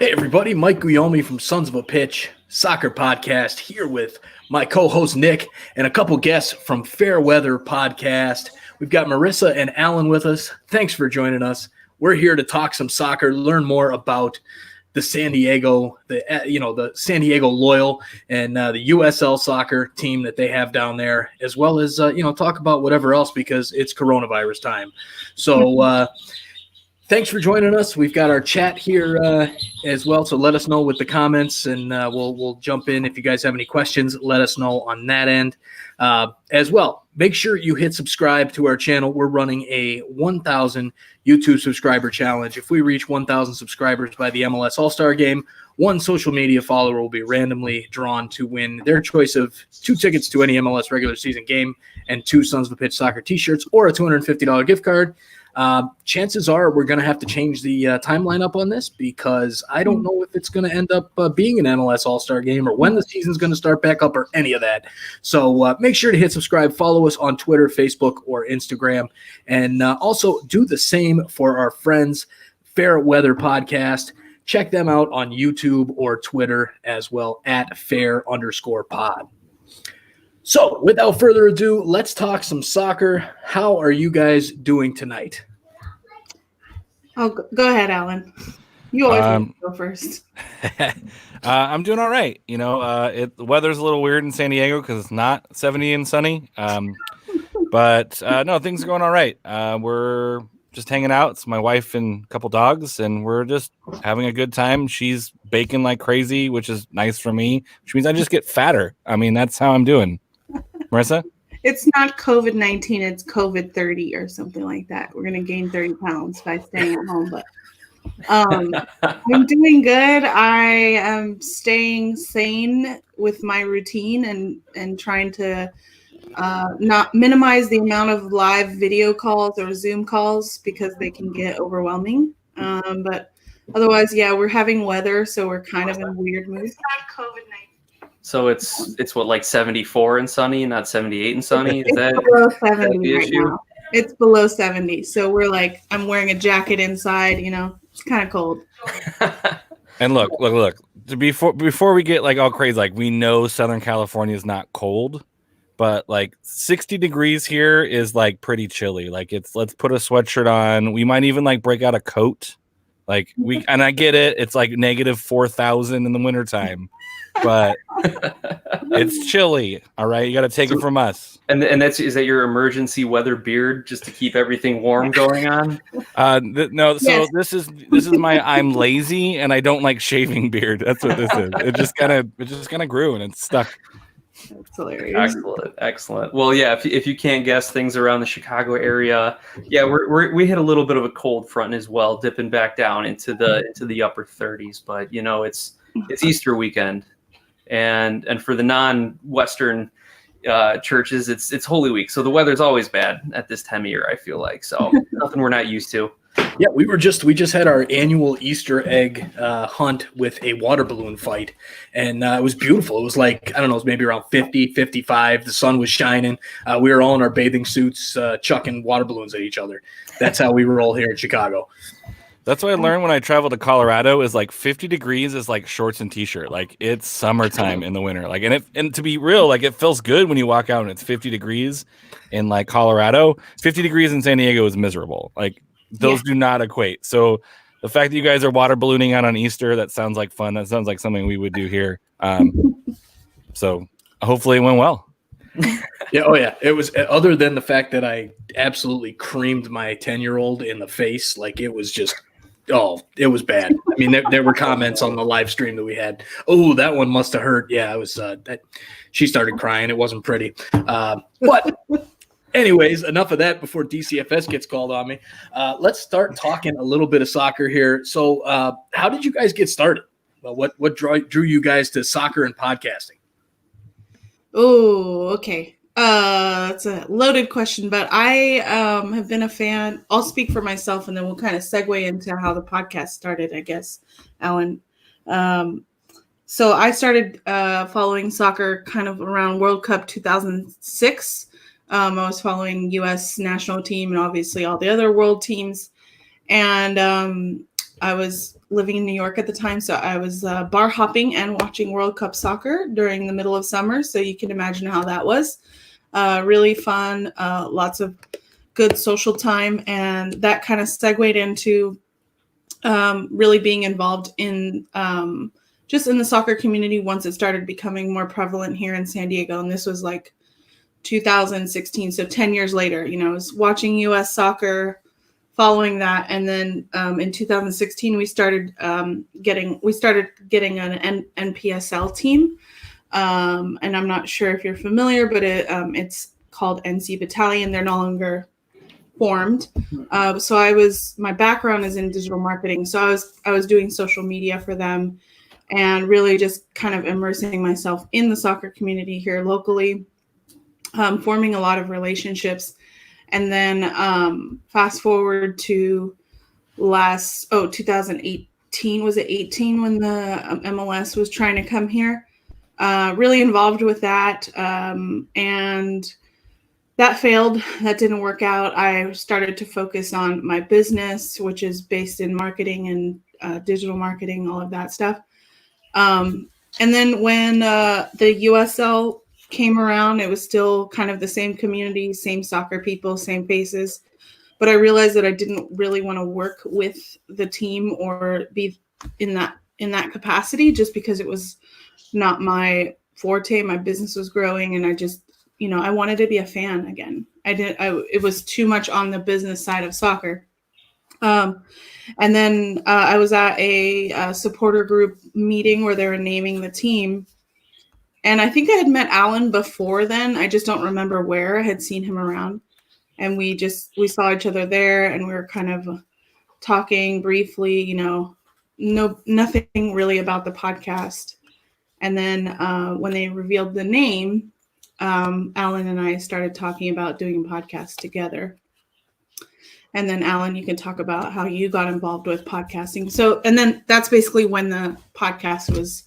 Hey everybody, Mike Guillaume from Sons of a Pitch Soccer Podcast here with my co-host Nick and a couple guests from Fair Weather Podcast. We've got Marissa and Alan with us. Thanks for joining us. We're here to talk some soccer, learn more about the San Diego, the San Diego Loyal and the USL soccer team that they have down there, as well as talk about whatever else because it's coronavirus time. So. Thanks for joining us. We've got our chat here as well, so let us know with the comments, and we'll jump in. If you guys have any questions, let us know on that end. As well, make sure you hit subscribe to our channel. We're running a 1,000 YouTube subscriber challenge. If we reach 1,000 subscribers by the MLS All-Star Game, one social media follower will be randomly drawn to win their choice of 2 tickets to any MLS regular season game and 2 Sons of the Pitch soccer t-shirts or a $250 gift card. Chances are we're going to have to change the timeline up on this because I don't know if it's going to end up being an MLS All-Star game or when the season's going to start back up or any of that. So make sure to hit subscribe, follow us on Twitter, Facebook, or Instagram, and also do the same for our friends Fair Weather Podcast. Check them out on YouTube or Twitter as well at fair_pod. So, without further ado, let's talk some soccer. How are you guys doing tonight? Oh, go ahead, Alan. You always go first. I'm doing all right. The weather's a little weird in San Diego because it's not 70 and sunny. But no, things are going all right. We're just hanging out. It's my wife and a couple dogs, and we're just having a good time. She's baking like crazy, which is nice for me, which means I just get fatter. I mean, that's how I'm doing. Marissa? It's not COVID-19, it's COVID-30 or something like that. We're going to gain 30 pounds by staying at home. But I'm doing good. I am staying sane with my routine and trying to not minimize the amount of live video calls or Zoom calls because they can get overwhelming. But otherwise, yeah, we're having weather, so we're kind of in a weird mood. It's not COVID-19. So it's what, like 74 and sunny, not 78 and sunny? It's below 70 right now. It's below 70. So we're like, I'm wearing a jacket inside, it's kind of cold. And look. Before we get like all crazy, like we know Southern California is not cold, but like 60 degrees here is like pretty chilly. Like let's put a sweatshirt on. We might even like break out a coat. And I get it. It's like negative 4,000 in the wintertime. But it's chilly, all right? You got to take it from us. And is that your emergency weather beard just to keep everything warm going on? No. So yes. This is my I'm lazy and I don't like shaving beard. That's what this is. It just kind of grew and it's stuck. That's hilarious. Excellent. Well, yeah. If you can't guess things around the Chicago area, yeah, we hit a little bit of a cold front as well, dipping back down into the upper 30s. But it's Easter weekend. And for the non-Western churches, it's Holy Week, so the weather's always bad at this time of year. I feel like nothing we're not used to. Yeah, we just had our annual Easter egg hunt with a water balloon fight, and it was beautiful. It was like, I don't know, it was maybe around 50, 55. The sun was shining. We were all in our bathing suits, chucking water balloons at each other. That's how we roll here in Chicago. That's what I learned when I traveled to Colorado is like 50 degrees is like shorts and t-shirt. Like it's summertime in the winter. Like, and to be real, like it feels good when you walk out and it's 50 degrees in like Colorado. 50 degrees in San Diego is miserable. Like those do not equate. So the fact that you guys are water ballooning out on Easter, that sounds like fun. That sounds like something we would do here. So hopefully it went well. Yeah. Oh yeah. It was, other than the fact that I absolutely creamed my 10-year-old in the face. Like it was just, it was bad. I mean, there were comments on the live stream that we had. Oh, that one must have hurt. Yeah, it was. She started crying. It wasn't pretty. But anyways, enough of that before DCFS gets called on me. Let's start talking a little bit of soccer here. So how did you guys get started? Well, what drew you guys to soccer and podcasting? Oh, okay. It's a loaded question, but I have been a fan. I'll speak for myself, and then we'll kind of segue into how the podcast started, I guess, Alan. So I started following soccer kind of around World Cup 2006. I was following U.S. national team and obviously all the other world teams. And I was living in New York at the time, so I was bar hopping and watching World Cup soccer during the middle of summer. So you can imagine how that was. Really fun, lots of good social time, and that kind of segued into really being involved in just in the soccer community once it started becoming more prevalent here in San Diego. And this was like 2016, so 10 years later. I was watching U.S. soccer, following that, and then in 2016 we started getting an NPSL team, and I'm not sure if you're familiar, but it's called NC Battalion. They're no longer formed. So my background is in digital marketing, so I was doing social media for them, and really just kind of immersing myself in the soccer community here locally, forming a lot of relationships. And then fast forward to 2018, was it 18 when the MLS was trying to come here? Really involved with that, and that failed. That didn't work out. I started to focus on my business, which is based in marketing and digital marketing, all of that stuff. And then when the USL came around, it was still kind of the same community, same soccer people, same faces. But I realized that I didn't really want to work with the team or be in that capacity, just because it was not my forte. My business was growing, and I just, I wanted to be a fan again. It was too much on the business side of soccer. And then I was at a supporter group meeting where they were naming the team. And I think I had met Alan before then. I just don't remember where. I had seen him around. And we saw each other there, and we were kind of talking briefly, nothing really about the podcast. And then when they revealed the name, Alan and I started talking about doing a podcast together. And then Alan, you can talk about how you got involved with podcasting. So, and then that's basically when the podcast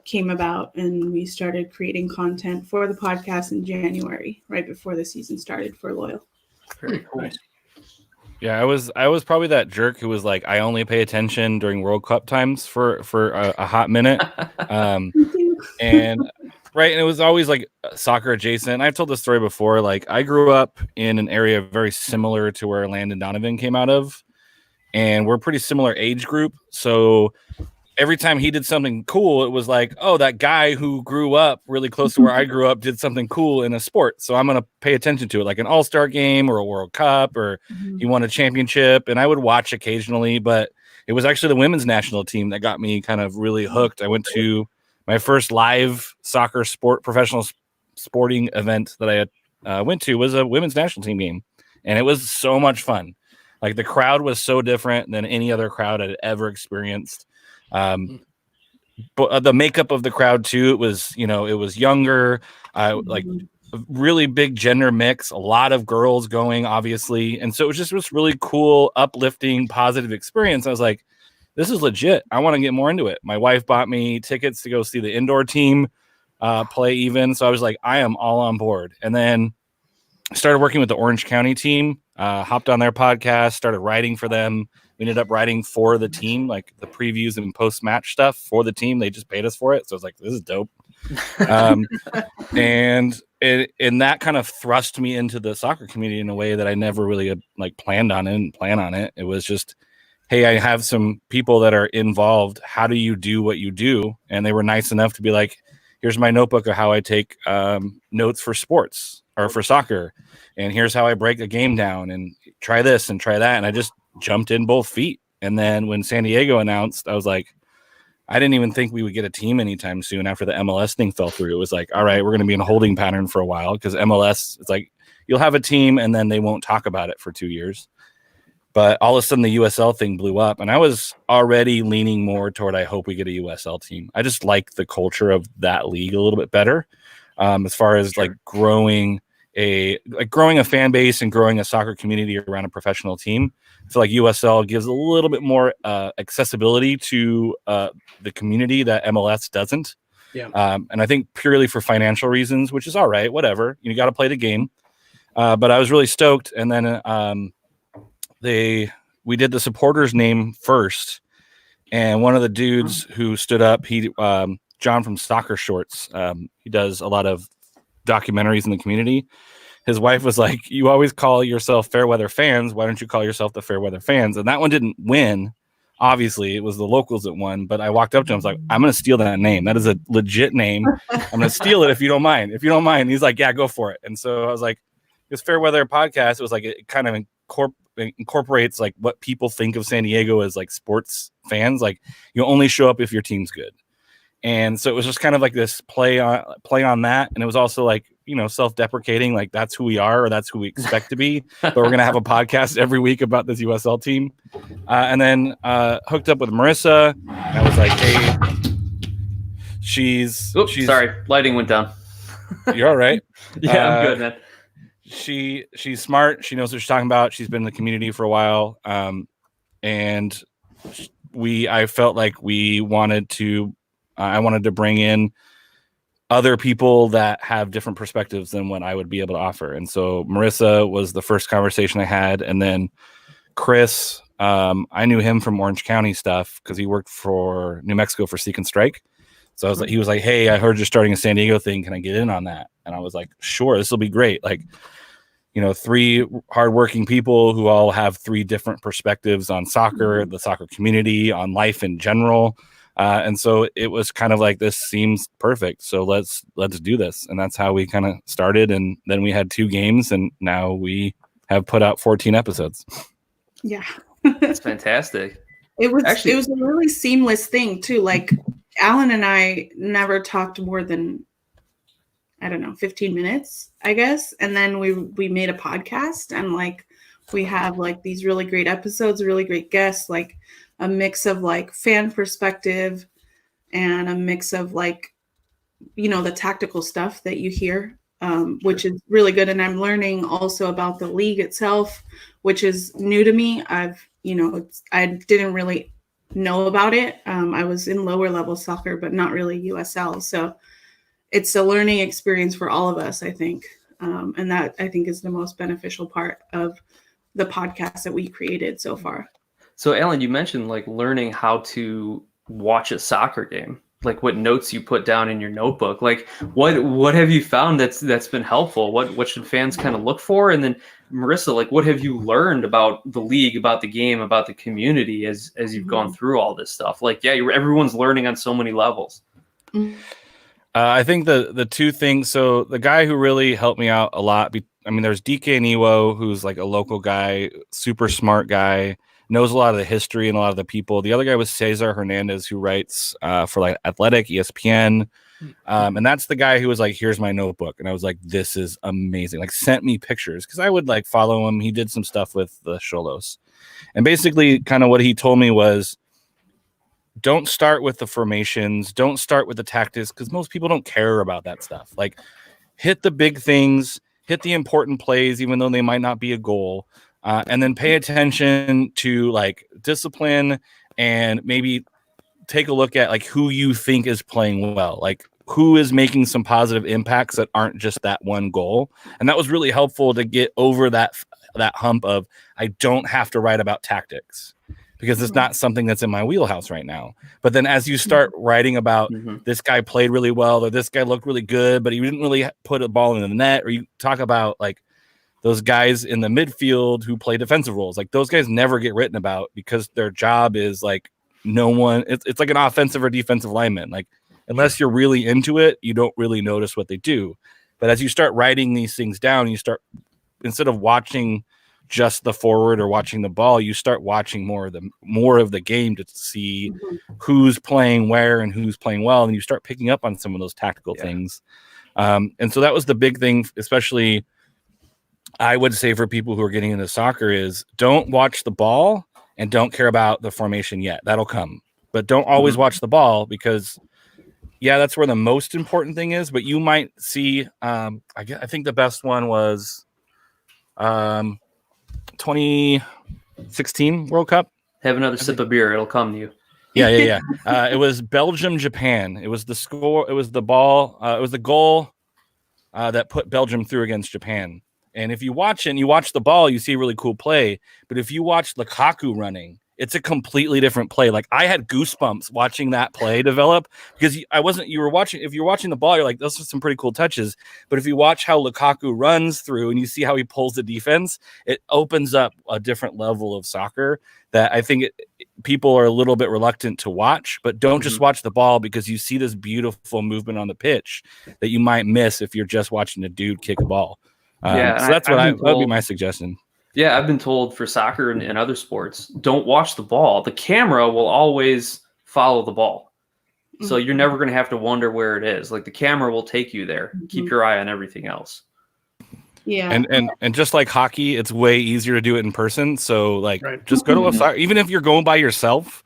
came about, and we started creating content for the podcast in January, right before the season started for Loyal. Very cool. Nice. Yeah, I was probably that jerk who was like, I only pay attention during World Cup times for a hot minute. And right, and it was always like soccer adjacent. I've told this story before. Like, I grew up in an area very similar to where Landon Donovan came out of, and we're a pretty similar age group. So every time he did something cool, it was like, oh, that guy who grew up really close to where I grew up did something cool in a sport, so I'm going to pay attention to it, like an all-star game or a World Cup, or he won a championship. And I would watch occasionally, but it was actually the women's national team that got me kind of really hooked. I went to my first live soccer professional sporting event that I went to was a women's national team game, and it was so much fun. Like, the crowd was so different than any other crowd I'd ever experienced. But the makeup of the crowd too, it was younger, like really big gender mix, a lot of girls going, obviously. And so it was just this really cool, uplifting, positive experience. I was like, this is legit. I want to get more into it. My wife bought me tickets to go see the indoor team play even. So I was like, I am all on board. And then I started working with the Orange County team, hopped on their podcast, started writing for them. We ended up writing for the team, like the previews and post-match stuff for the team. They just paid us for it. So I was like, this is dope. And that kind of thrust me into the soccer community in a way that I never really planned on it and plan on it. It was just, hey, I have some people that are involved. How do you do what you do? And they were nice enough to be like, here's my notebook of how I take notes for sports or for soccer. And here's how I break a game down, and try this and try that. And I just jumped in both feet. And then when San Diego announced, I was like, I didn't even think we would get a team anytime soon after the MLS thing fell through. It was like, all right, we're going to be in a holding pattern for a while, because MLS, it's like, you'll have a team and then they won't talk about it for 2 years. But all of a sudden the USL thing blew up, and I was already leaning more toward, I hope we get a USL team. I just like the culture of that league a little bit better, as far as growing a fan base and growing a soccer community around a professional team. I feel like USL gives a little bit more accessibility to the community that MLS doesn't. Yeah. And I think purely for financial reasons, which is all right, whatever. You got to play the game. But I was really stoked. And then they we did the supporters name first, and one of the dudes who stood up, John from Soccer Shorts, he does a lot of documentaries in the community. His wife was like, "You always call yourself Fairweather Fans. Why don't you call yourself the Fairweather Fans?" And that one didn't win. Obviously, it was the locals that won. But I walked up to him. I was like, "I'm going to steal that name. That is a legit name. I'm going to steal it if you don't mind. If you don't mind." He's like, "Yeah, go for it." And so I was like, "This Fairweather podcast." It was like it kind of incorporates like what people think of San Diego as like sports fans. Like you only show up if your team's good. And so it was just kind of like this play on that. And it was also like, self-deprecating, like that's who we are, or that's who we expect to be. But we're going to have a podcast every week about this USL team. And then hooked up with Marissa. And I was like, hey, she's sorry. Lighting went down. You're all right. Yeah, I'm good, man. She's smart. She knows what she's talking about. She's been in the community for a while. And I felt like I wanted to bring in other people that have different perspectives than what I would be able to offer. And so Marissa was the first conversation I had. And then Chris, I knew him from Orange County stuff because he worked for New Mexico for Seek and Strike. So he was like, "Hey, I heard you're starting a San Diego thing. Can I get in on that?" And I was like, "Sure, this will be great." Like, 3 hardworking people who all have 3 different perspectives on soccer, the soccer community, on life in general. And so it was kind of like, this seems perfect. So let's do this. And that's how we kind of started. And then we had 2 games, and now we have put out 14 episodes. Yeah. That's fantastic. It was a really seamless thing too. Like Alan and I never talked more than, I don't know, 15 minutes, I guess. And then we made a podcast, and like, we have like these really great episodes, really great guests, like a mix of like fan perspective and a mix of like, the tactical stuff that you hear, which is really good. And I'm learning also about the league itself, which is new to me. I didn't really know about it. I was in lower level soccer, but not really USL. So it's a learning experience for all of us, I think. And that I think is the most beneficial part of the podcast that we created so far. So Alan, you mentioned like learning how to watch a soccer game, like what notes you put down in your notebook. Like what have you found that's been helpful? What should fans kind of look for? And then Marissa, like what have you learned about the league, about the game, about the community as you've gone through all this stuff? Like, everyone's learning on so many levels. I think the 2 things. So the guy who really helped me out a lot, there's DK Niwo, who's like a local guy, super smart guy, knows a lot of the history and a lot of the people. The other guy was Cesar Hernandez, who writes for like Athletic, ESPN. And that's the guy who was like, "Here's my notebook." And I was like, "This is amazing." Like, sent me pictures because I would like follow him. He did some stuff with the Xolos. And basically kind of what he told me was, don't start with the formations. Don't start with the tactics, because most people don't care about that stuff. Like, hit the big things, hit the important plays, even though they might not be a goal. And then pay attention to like discipline, and maybe take a look at like who you think is playing well, like who is making some positive impacts that aren't just that one goal. And that was really helpful to get over that hump of, I don't have to write about tactics because it's not something that's in my wheelhouse right now. But then as you start writing about this guy played really well, or this guy looked really good, but he didn't really put a ball in the net, or you talk about like those guys in the midfield who play defensive roles, like those guys never get written about because their job is like it's like an offensive or defensive lineman. Like, unless you're really into it, you don't really notice what they do. But as you start writing these things down, you start, instead of watching just the forward or watching the ball, you start watching more of the game to see who's playing where and who's playing well. And you start picking up on some of those tactical things. And so that was the big thing, especially I would say for people who are getting into soccer, is don't watch the ball and don't care about the formation yet. That'll come. But don't always watch the ball, because that's where the most important thing is. But you might see, I think the best one was 2016 World Cup. Have another sip of beer. It'll come to you. Yeah. It was Belgium, Japan. It was the score. It was the ball. It was the goal that put Belgium through against Japan. And if you watch it and you watch the ball, you see a really cool play. But if you watch Lukaku running, it's a completely different play. Like I had goosebumps watching that play develop because if you're watching the ball, you're like, those are some pretty cool touches. But if you watch how Lukaku runs through and you see how he pulls the defense, it opens up a different level of soccer that I think people are a little bit reluctant to watch, but don't just watch the ball because you see this beautiful movement on the pitch that you might miss if you're just watching a dude kick a ball. So that's that would be my suggestion. Yeah, I've been told for soccer and other sports, don't watch the ball. The camera will always follow the ball. So you're never going to have to wonder where it is. Like the camera will take you there. Keep your eye on everything else. Yeah. And just like hockey, it's way easier to do it in person. So just go to a soccer, even if you're going by yourself,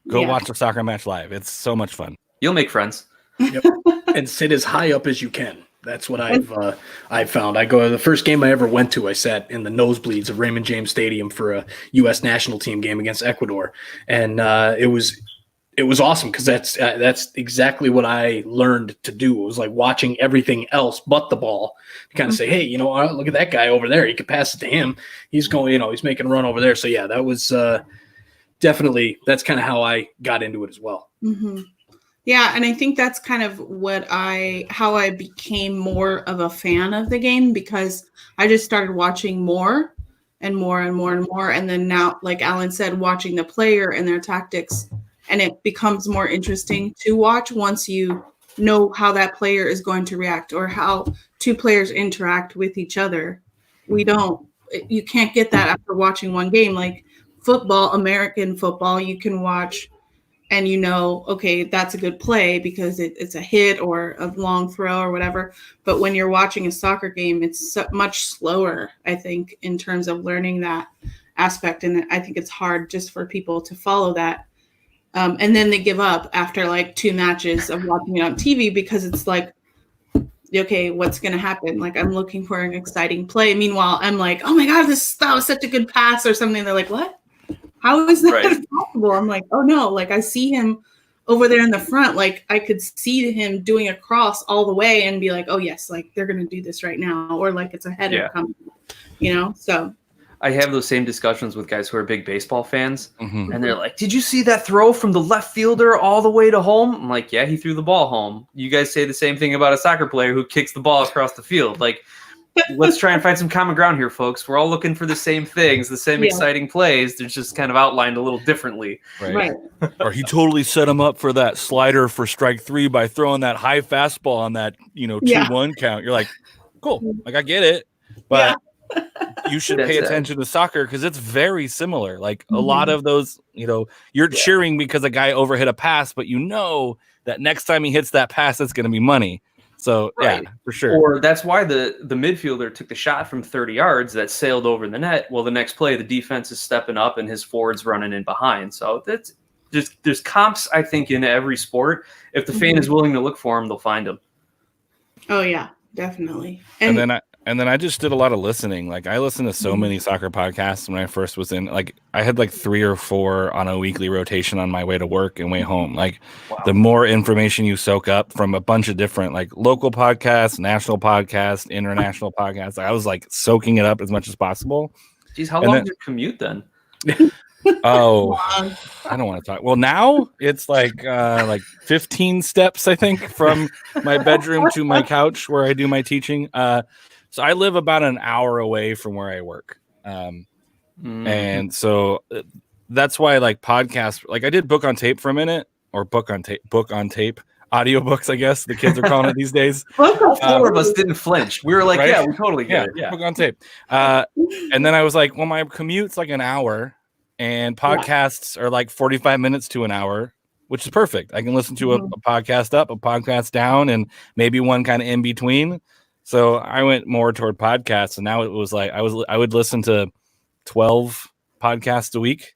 go watch a soccer match live. It's so much fun. You'll make friends. Yep. And sit as high up as you can. That's what I've found. The first game I ever went to, I sat in the nosebleeds of Raymond James Stadium for a U.S. national team game against Ecuador, and it was awesome because that's exactly what I learned to do. It was like watching everything else but the ball to kind of say, hey, look at that guy over there. You could pass it to him. He's going, he's making a run over there. So yeah, that was definitely that's kind of how I got into it as well. Mm-hmm. Yeah, and I think that's kind of how I became more of a fan of the game because I just started watching more and more and more and more. And then now, like Alan said, watching the player and their tactics, and it becomes more interesting to watch once you know how that player is going to react or how two players interact with each other. You can't get that after watching one game. Like football, American football, you can watch and okay, that's a good play because it's a hit or a long throw or whatever. But when you're watching a soccer game, it's much slower, I think, in terms of learning that aspect. And I think it's hard just for people to follow that. And then they give up after like 2 matches of watching it on TV because it's like, okay, what's going to happen? Like I'm looking for an exciting play. Meanwhile, I'm like, oh my God, that was such a good pass or something. They're like, what? How is that possible? I'm like, oh no, like I see him over there in the front. Like I could see him doing a cross all the way and be like, oh yes, like they're going to do this right now. Or like it's a header coming, so. I have those same discussions with guys who are big baseball fans. And they're like, did you see that throw from the left fielder all the way to home? I'm like, yeah, he threw the ball home. You guys say the same thing about a soccer player who kicks the ball across the field. Like, let's try and find some common ground here, folks. We're all looking for the same things, the same exciting plays. They're just kind of outlined a little differently. Right. Or he totally set him up for that slider for strike 3 by throwing that high fastball on that, 2-1 count. You're like, cool. Like, I get it. But you should pay attention to soccer because it's very similar. Like a lot of those, you're cheering because a guy overhit a pass, but that next time he hits that pass, it's going to be money. So, yeah, for sure. Or that's why the midfielder took the shot from 30 yards that sailed over the net. Well, the next play, the defense is stepping up and his forward's running in behind. So that's just there's comps, I think, in every sport. If the fan is willing to look for them, they'll find them. Oh, yeah, definitely. And then I just did a lot of listening. Like I listened to so many soccer podcasts when I first was in. Like I had like 3 or 4 on a weekly rotation on my way to work and way home. Like the more information you soak up from a bunch of different like local podcasts, national podcasts, international podcasts. I was like soaking it up as much as possible. Geez, how long is your commute then? Oh, I don't want to talk. Well, now it's like 15 steps, I think, from my bedroom to my couch where I do my teaching. So I live about an hour away from where I work. And so that's why like podcasts, like I did book on tape for a minute or book on tape, audiobooks, I guess the kids are calling it these days. All 4 of us didn't flinch. We were like, right? Yeah, we totally get it. Yeah. Book on tape. And then I was like, well, my commute's like an hour and podcasts are like 45 minutes to an hour, which is perfect. I can listen to a podcast up, a podcast down, and maybe one kind of in between. So I went more toward podcasts, and now it was like I would listen to 12 podcasts a week.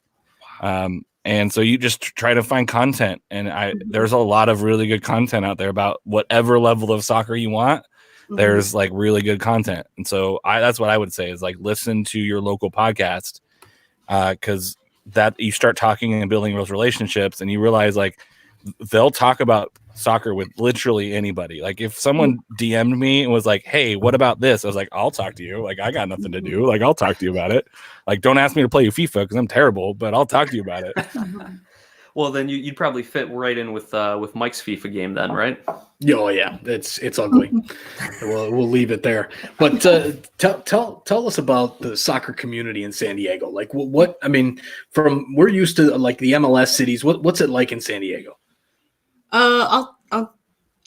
And so you just try to find content, and there's a lot of really good content out there about whatever level of soccer you want. There's like really good content. And so that's what I would say is like listen to your local podcast, because that you start talking and building those relationships, and you realize like they'll talk about soccer with literally anybody. Like if someone DM'd me and was like, "Hey, what about this?" I was like, "I'll talk to you. Like I got nothing to do. Like I'll talk to you about it. Like don't ask me to play you FIFA because I'm terrible, but I'll talk to you about it." Well, then you'd probably fit right in with Mike's FIFA game then, right? Oh yeah, it's ugly. We'll leave it there. But tell us about the soccer community in San Diego. Like what I mean, we're used to like the MLS cities. What's it like in San Diego? I'll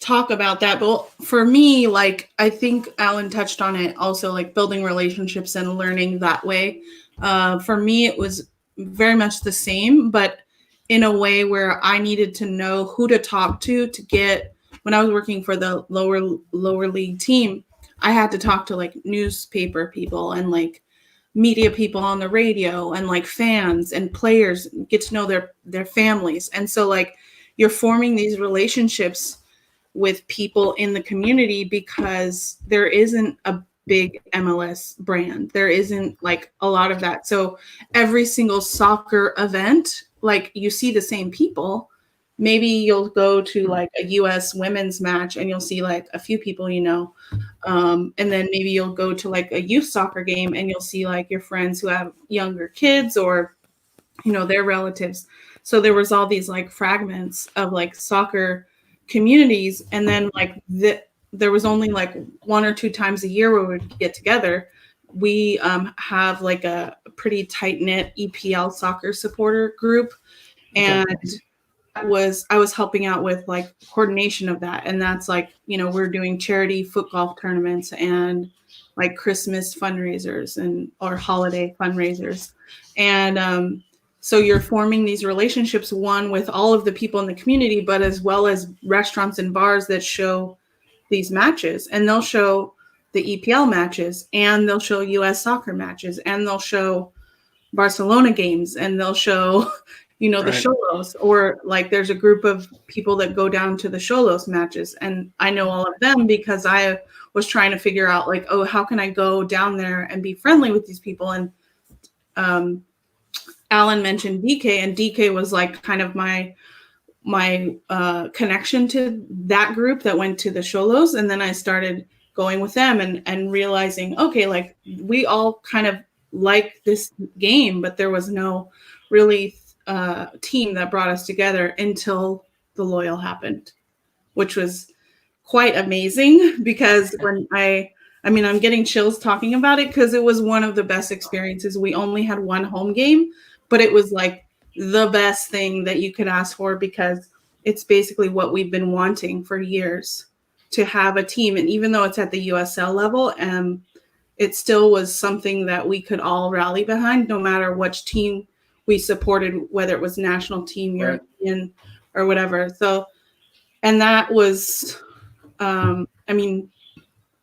talk about that, but for me, like I think Alan touched on it also, like building relationships and learning that way. For me, it was very much the same, but in a way where I needed to know who to talk to get. When I was working for the lower league team, I had to talk to like newspaper people and like media people on the radio and like fans and players, get to know their families. And so like you're forming these relationships with people in the community because there isn't a big MLS brand. There isn't like a lot of that. So every single soccer event, like you see the same people. Maybe you'll go to like a US women's match and you'll see like a few people, and then maybe you'll go to like a youth soccer game and you'll see like your friends who have younger kids or, their relatives. So there was all these like fragments of like soccer communities. And then like there was only like 1 or 2 times a year where we'd get together. We have like a pretty tight knit EPL soccer supporter group. And I was helping out with like coordination of that. And that's like, we're doing charity foot golf tournaments and like Christmas fundraisers or holiday fundraisers. And so you're forming these relationships, one with all of the people in the community, but as well as restaurants and bars that show these matches. And they'll show the EPL matches and they'll show US soccer matches and they'll show Barcelona games and they'll show the Xolos, or like there's a group of people that go down to the Xolos matches. And I know all of them because I was trying to figure out like, oh, how can I go down there and be friendly with these people? And Alan mentioned DK, and DK was like kind of my connection to that group that went to the Xolos. And then I started going with them and realizing, okay, like we all kind of like this game, but there was no really team that brought us together until the Loyal happened, which was quite amazing because when I'm getting chills talking about it because it was one of the best experiences. We only had one home game, but it was like the best thing that you could ask for because it's basically what we've been wanting for years, to have a team. And even though it's at the USL level, it still was something that we could all rally behind no matter which team we supported, whether it was national team, European, or whatever. So, and that was,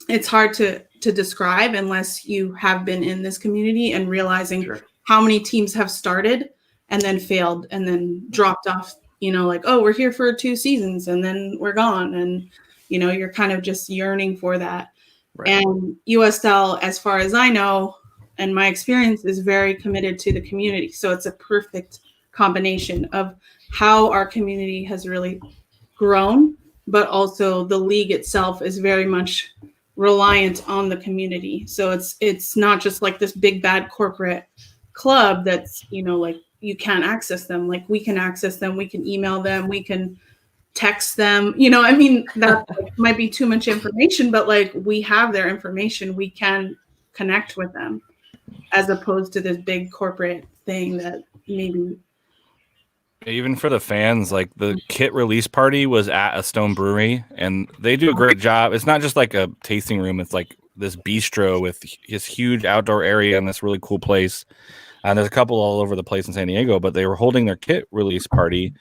it's hard to describe unless you have been in this community and realizing how many teams have started and then failed and then dropped off, like, oh, we're here for 2 seasons and then we're gone. And, you're kind of just yearning for that. Right. And USL, as far as I know, and my experience, is very committed to the community. So it's a perfect combination of how our community has really grown, but also the league itself is very much reliant on the community. So it's not just like this big bad corporate club that's, like you can't access them. Like we can access them, we can email them, we can text them, that might be too much information, but like we have their information, we can connect with them, as opposed to this big corporate thing that maybe. Even for the fans, like the kit release party was at a Stone Brewery and they do a great job. It's not just like a tasting room. It's like this bistro with this huge outdoor area and this really cool place. And there's a couple all over the place in San Diego, but they were holding their kit release party.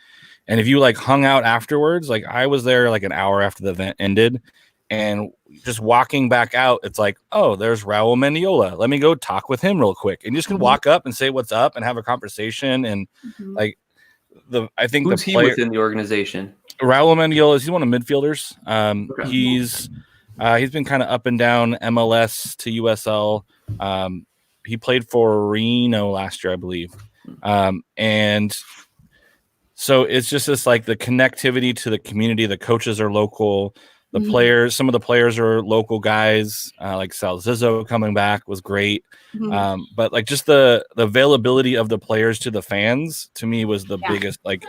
And if you like hung out afterwards, like I was there like an hour after the event ended, and just walking back out, it's like, oh, there's Raul Mendiola. Let me go talk with him real quick. And you just can walk up and say what's up and have a conversation. And like I think who's he within the organization? Raul Mendiola is one of the midfielders. He's been kind of up and down MLS to USL. He played for Reno last year, I believe. And So it's just this like the connectivity to the community. The coaches are local. The players, some of the players are local guys, like Sal Zizzo coming back was great. But like just the availability of the players to the fans to me was the biggest, like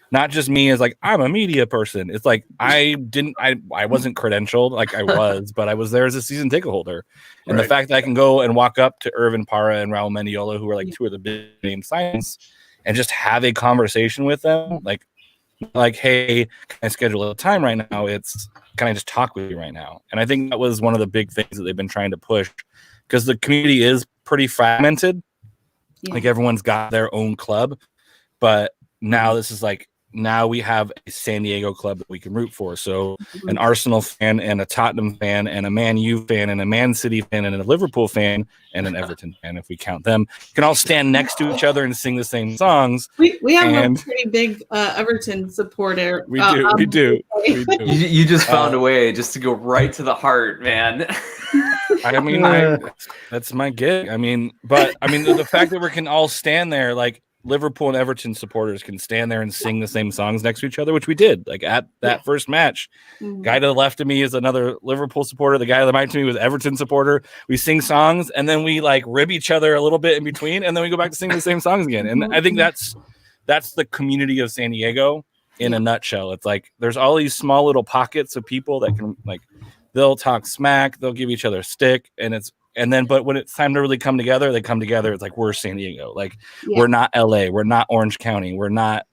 not just me as like I'm a media person. It's like I wasn't credentialed like I was, but I was there as a season ticket holder. And the fact that I can go and walk up to Irvin Parra and Raul Mendiola, who are like two of the big name signings, and just have a conversation with them, like, hey, can I schedule a time right now? It's can I just talk with you right now? And I think that was one of the big things that they've been trying to push because the community is pretty fragmented. Like everyone's got their own club, but now this is like now we have a San Diego club that we can root for. So an Arsenal fan and a Tottenham fan and a Man U fan and a Man City fan and a Liverpool fan and an Everton fan, if we count them, can all stand next to each other and sing the same songs. We have a pretty big Everton supporter. We do. You just found a way just to go right to the heart, man. I mean, that's my gig. I mean, the fact that we can all stand there, like Liverpool and Everton supporters can stand there and sing the same songs next to each other, which we did. Like at that first match, guy to the left of me is another Liverpool supporter. The guy to the right to me was Everton supporter. We sing songs and then we like rib each other a little bit in between, and then we go back to sing the same songs again. And I think that's the community of San Diego in a nutshell. It's like there's all these small little pockets of people that can like they'll talk smack, they'll give each other a stick, but when it's time to really come together, they come together. It's like we're San Diego. Like we're not LA, we're not Orange County, we're not,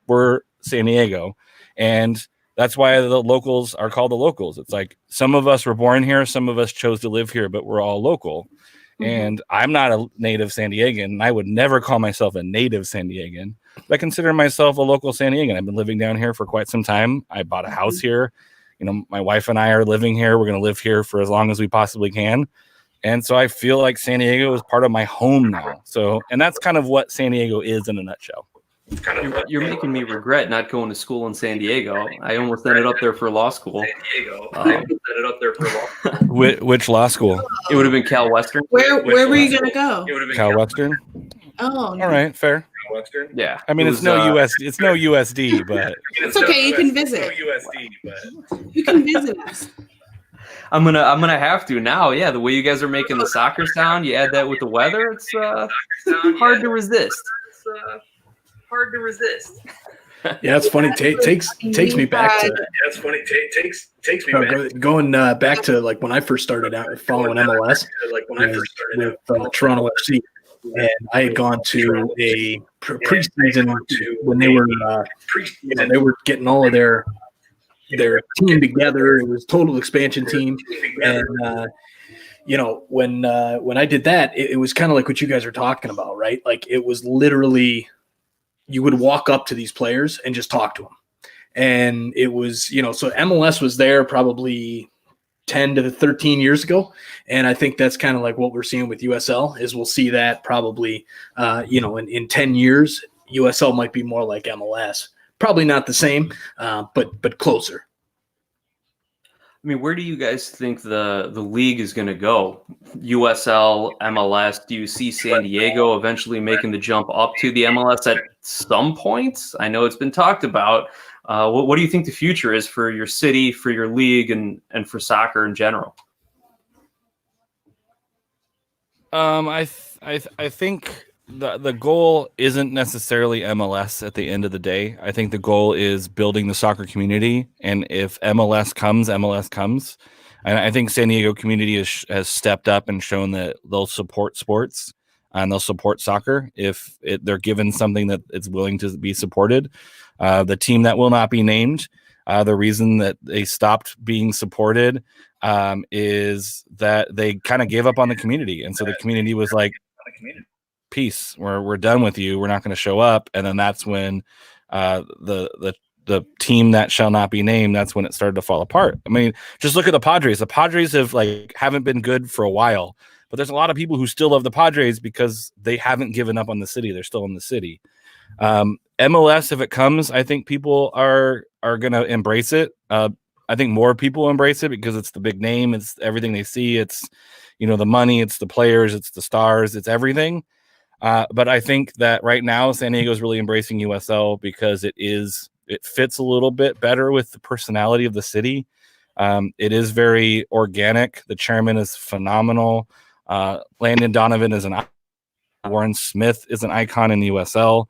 we're San Diego. And that's why the locals are called the locals. It's like some of us were born here, some of us chose to live here, but we're all local. And I'm not a native San Diegan, and I would never call myself a native San Diegan. But I consider myself a local San Diegan. I've been living down here for quite some time. I bought a house here. My wife and I are living here. We're going to live here for as long as we possibly can. And so I feel like San Diego is part of my home now. So, and that's kind of what San Diego is in a nutshell. You're making me regret not going to school in San Diego. I almost ended up there for law school. Which law school? It would have been Cal Western. Where were you going to go? Cal Western. Oh, all right, fair. Yeah, I mean, it's no USD, but it's okay. You can visit. You can visit us. I'm gonna have to now. Yeah, the way you guys are making the soccer sound, you add that with the weather, it's hard to resist. Yeah, it's funny. Takes me back to. Yeah, it's funny. Takes me back. Going back to like when I first started out following MLS, with Toronto FC. And I had gone to a preseason when they were they were getting all of their team together. It was total expansion team, and when I did that, it was kind of like what you guys are talking about, right? Like it was literally you would walk up to these players and just talk to them, and it was so MLS was there probably 10 to 13 years ago. And I think that's kind of like what we're seeing with USL is we'll see that probably, in 10 years, USL might be more like MLS. Probably not the same, but closer. I mean, where do you guys think the league is going to go? USL, MLS? Do you see San Diego eventually making the jump up to the MLS at some point? I know it's been talked about. What do you think the future is for your city, for your league, and for soccer in general? I think the goal isn't necessarily MLS at the end of the day. I think the goal is building the soccer community, and if MLS comes, MLS comes. And I think San Diego community has stepped up and shown that they'll support sports and they'll support soccer if they're given something that it's willing to be supported. The team that will not be named, the reason that they stopped being supported is that they kind of gave up on the community. And so the community was like, peace, we're done with you. We're not going to show up. And then that's when the team that shall not be named, that's when it started to fall apart. I mean, just look at the Padres. The Padres haven't been good for a while, but there's a lot of people who still love the Padres because they haven't given up on the city. They're still in the city. MLS, if it comes, I think people are going to embrace it. I think more people embrace it because it's the big name. It's everything they see. It's, the money, it's the players, it's the stars, it's everything. But I think that right now San Diego is really embracing USL because it fits a little bit better with the personality of the city. It is very organic. The chairman is phenomenal. Landon Donovan is Warren Smith is an icon in the USL.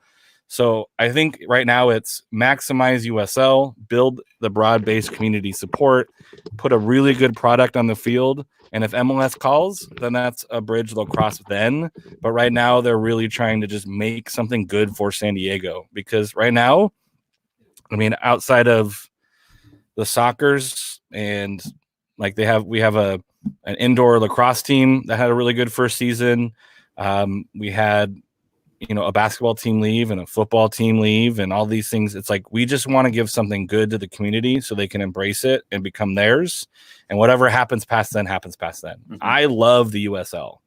So I think right now it's maximize USL, build the broad-based community support, put a really good product on the field, and if MLS calls, then that's a bridge they'll cross then. But right now they're really trying to just make something good for San Diego, because right now, I mean, outside of the Sockers and like we have an indoor lacrosse team that had a really good first season. We had a basketball team leave and a football team leave and all these things. It's like we just want to give something good to the community so they can embrace it and become theirs. And whatever happens past then happens past then. Mm-hmm. I love the USL.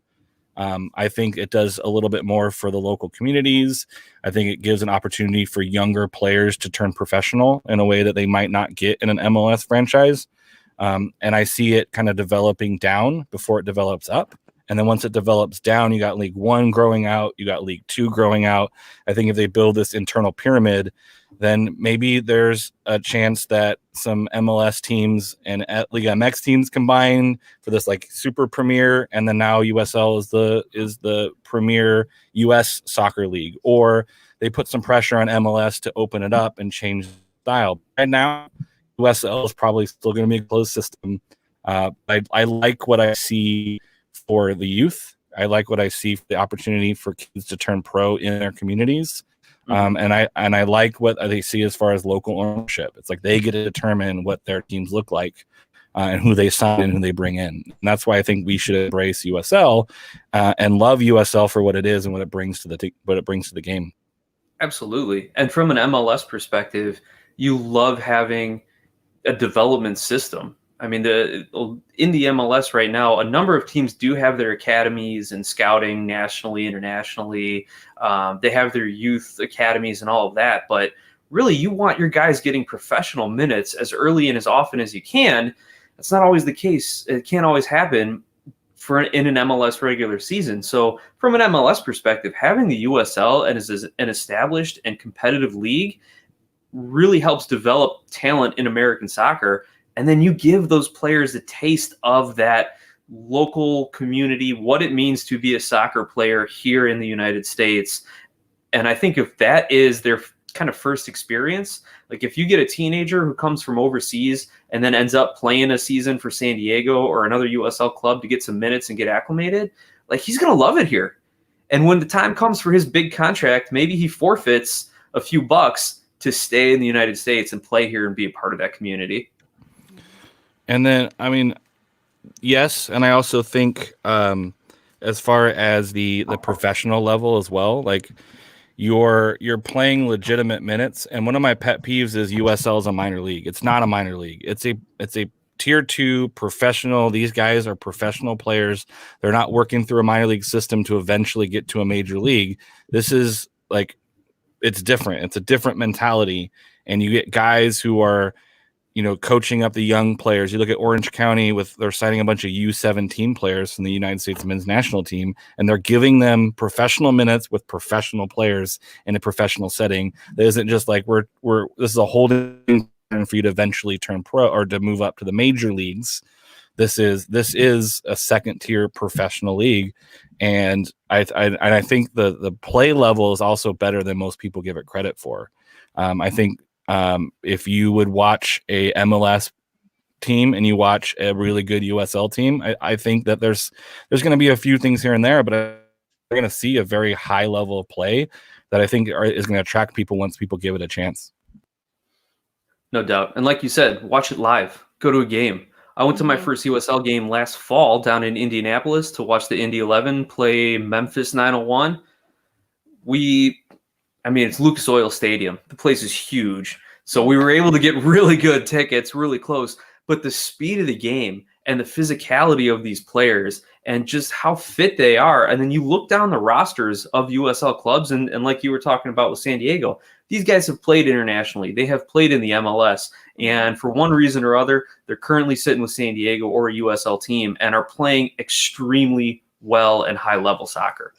I think it does a little bit more for the local communities. I think it gives an opportunity for younger players to turn professional in a way that they might not get in an MLS franchise. And I see it kind of developing down before it develops up. And then once it develops down, you got League One growing out, you got League Two growing out. I think if they build this internal pyramid, then maybe there's a chance that some MLS teams and Liga MX teams combine for this like super premier, and then now USL is the premier US soccer league, or they put some pressure on MLS to open it up and change the style. Right now, USL is probably still going to be a closed system. I like what I see for the youth. I like what I see for the opportunity for kids to turn pro in their communities. And I like what they see as far as local ownership. It's like they get to determine what their teams look like and who they sign and who they bring in. And that's why I think we should embrace USL and love USL for what it is and what it brings to the game. Absolutely. And from an MLS perspective, you love having a development system. I mean, in the MLS right now, a number of teams do have their academies and scouting nationally, internationally. They have their youth academies and all of that. But really, you want your guys getting professional minutes as early and as often as you can. That's not always the case. It can't always happen in an MLS regular season. So from an MLS perspective, having the USL and as an established and competitive league really helps develop talent in American soccer. And then you give those players a taste of that local community, what it means to be a soccer player here in the United States. And I think if that is their kind of first experience, like if you get a teenager who comes from overseas and then ends up playing a season for San Diego or another USL club to get some minutes and get acclimated, like he's going to love it here. And when the time comes for his big contract, maybe he forfeits a few bucks to stay in the United States and play here and be a part of that community. And then, I mean, yes, and I also think as far as the professional level as well, like you're playing legitimate minutes. And one of my pet peeves is USL is a minor league. It's not a minor league. It's a tier 2 professional. These guys are professional players. They're not working through a minor league system to eventually get to a major league. This is like, it's different. It's a different mentality. And you get guys who are, coaching up the young players. You look at Orange County they're signing a bunch of U17 players from the United States men's national team, and they're giving them professional minutes with professional players in a professional setting. That isn't just like this is a holding for you to eventually turn pro or to move up to the major leagues. This is a second tier professional league. And I think the play level is also better than most people give it credit for. I think if you would watch a MLS team and you watch a really good USL team, I think that there's going to be a few things here and there, but we're going to see a very high level of play that I think is going to attract people once people give it a chance. No doubt. And like you said, watch it live. Go to a game. I went to my first USL game last fall down in Indianapolis to watch the Indy 11 play Memphis 901. It's Lucas Oil Stadium. The place is huge. So we were able to get really good tickets, really close. But the speed of the game and the physicality of these players and just how fit they are. And then you look down the rosters of USL clubs, and like you were talking about with San Diego, these guys have played internationally. They have played in the MLS. And for one reason or other, they're currently sitting with San Diego or a USL team and are playing extremely well and high-level soccer.